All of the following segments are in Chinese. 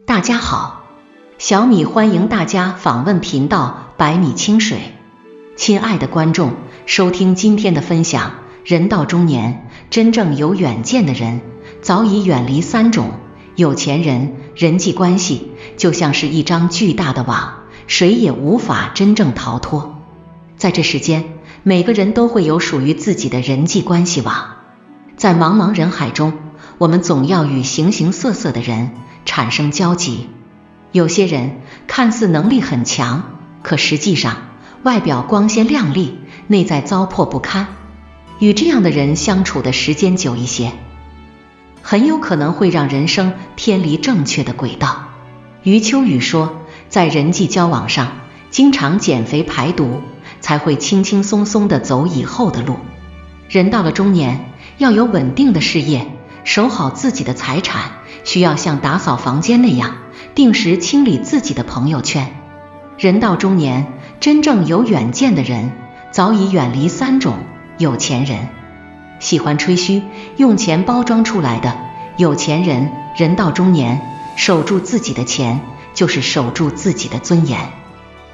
大家好，小米欢迎大家访问频道百米清水。亲爱的观众，收听今天的分享。人到中年，真正有远见的人早已远离三种有钱人。人际关系就像是一张巨大的网，谁也无法真正逃脱。在这世间，每个人都会有属于自己的人际关系网。在茫茫人海中，我们总要与形形色色的人产生交集。有些人看似能力很强，可实际上外表光鲜亮丽，内在糟粕不堪。与这样的人相处的时间久一些，很有可能会让人生偏离正确的轨道。余秋雨说，在人际交往上，经常减肥排毒，才会轻轻松松地走以后的路。人到了中年，要有稳定的事业，守好自己的财产，需要像打扫房间那样，定时清理自己的朋友圈。人到中年，真正有远见的人早已远离三种有钱人。喜欢吹嘘，用钱包装出来的有钱人。人到中年，守住自己的钱，就是守住自己的尊严。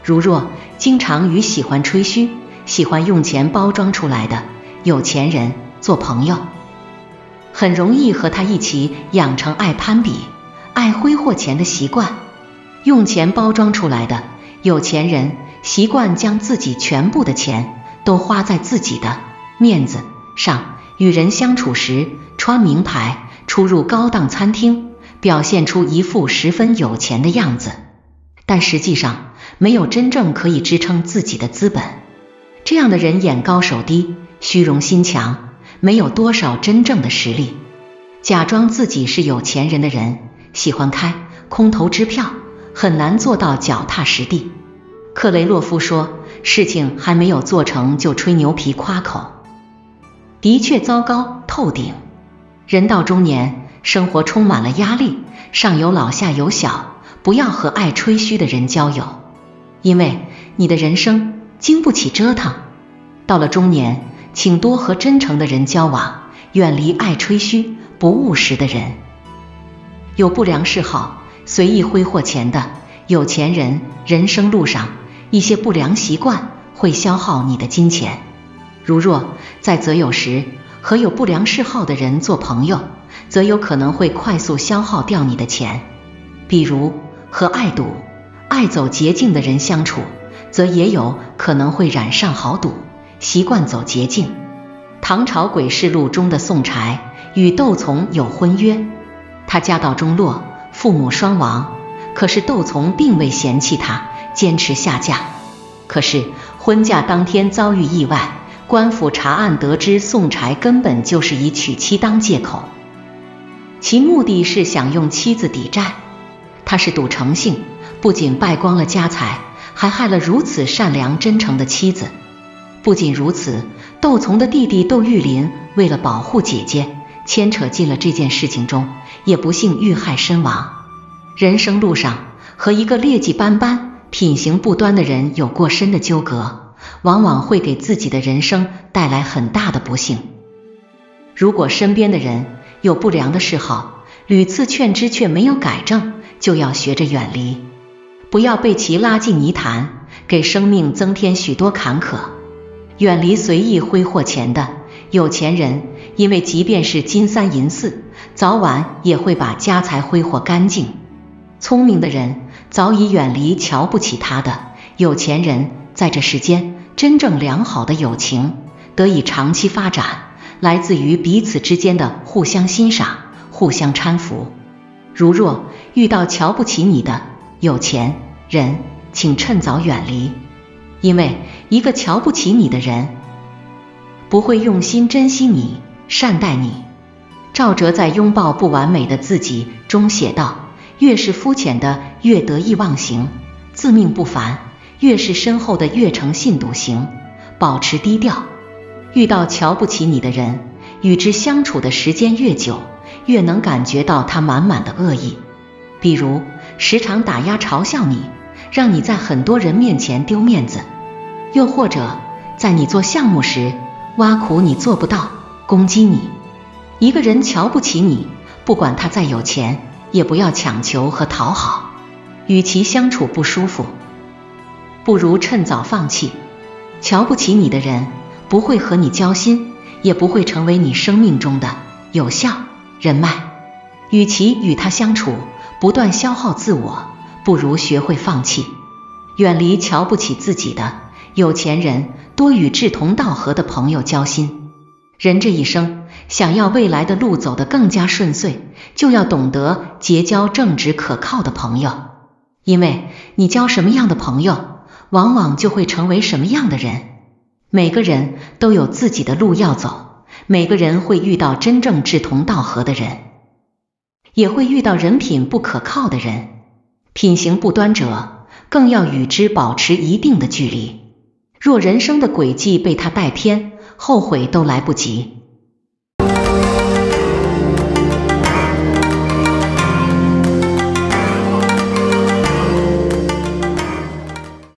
如若经常与喜欢吹嘘、喜欢用钱包装出来的有钱人做朋友，很容易和他一起养成爱攀比、爱挥霍钱的习惯。用钱包装出来的有钱人习惯将自己全部的钱都花在自己的面子上，与人相处时穿名牌，出入高档餐厅，表现出一副十分有钱的样子，但实际上没有真正可以支撑自己的资本。这样的人眼高手低，虚荣心强，没有多少真正的实力。假装自己是有钱人的人，喜欢开空头支票，很难做到脚踏实地。克雷洛夫说，事情还没有做成就吹牛皮夸口，的确糟糕透顶。人到中年，生活充满了压力，上有老下有小，不要和爱吹嘘的人交友，因为你的人生经不起折腾。到了中年，请多和真诚的人交往，远离爱吹嘘、不务实的人。有不良嗜好、随意挥霍钱的有钱人，人生路上一些不良习惯会消耗你的金钱。如若在择友时和有不良嗜好的人做朋友，则有可能会快速消耗掉你的钱。比如和爱赌、爱走捷径的人相处，则也有可能会染上豪赌，习惯走捷径。唐朝诡事录中的宋柴与窦从有婚约，他家道中落，父母双亡，可是窦从并未嫌弃他，坚持下嫁。可是婚嫁当天遭遇意外，官府查案得知宋柴根本就是以娶妻当借口，其目的是想用妻子抵债。他是赌成性，不仅败光了家财，还害了如此善良真诚的妻子。不仅如此，窦从的弟弟窦玉林为了保护姐姐，牵扯进了这件事情中，也不幸遇害身亡。人生路上和一个劣迹斑斑、品行不端的人有过深的纠葛，往往会给自己的人生带来很大的不幸。如果身边的人有不良的嗜好，屡次劝之却没有改正，就要学着远离，不要被其拉进泥潭，给生命增添许多坎坷。远离随意挥霍钱的有钱人，因为即便是金三银四，早晚也会把家财挥霍干净。聪明的人早已远离瞧不起他的有钱人。在这世间，真正良好的友情得以长期发展，来自于彼此之间的互相欣赏、互相搀扶。如若遇到瞧不起你的有钱人，请趁早远离，因为一个瞧不起你的人不会用心珍惜你、善待你。赵哲在《拥抱不完美的自己》中写道，越是肤浅的越得意忘形，自命不凡；越是深厚的越诚信笃行，保持低调。遇到瞧不起你的人，与之相处的时间越久，越能感觉到他满满的恶意。比如时常打压嘲笑你，让你在很多人面前丢面子；又或者在你做项目时挖苦你做不到，攻击你。一个人瞧不起你，不管他再有钱也不要强求和讨好。与其相处不舒服，不如趁早放弃。瞧不起你的人不会和你交心，也不会成为你生命中的有效人脉。与其与他相处不断消耗自我，不如学会放弃，远离瞧不起自己的有钱人，多与志同道合的朋友交心。人这一生想要未来的路走得更加顺遂，就要懂得结交正直可靠的朋友。因为你交什么样的朋友，往往就会成为什么样的人。每个人都有自己的路要走，每个人会遇到真正志同道合的人，也会遇到人品不可靠的人。品行不端者，更要与之保持一定的距离。若人生的轨迹被他带偏，后悔都来不及。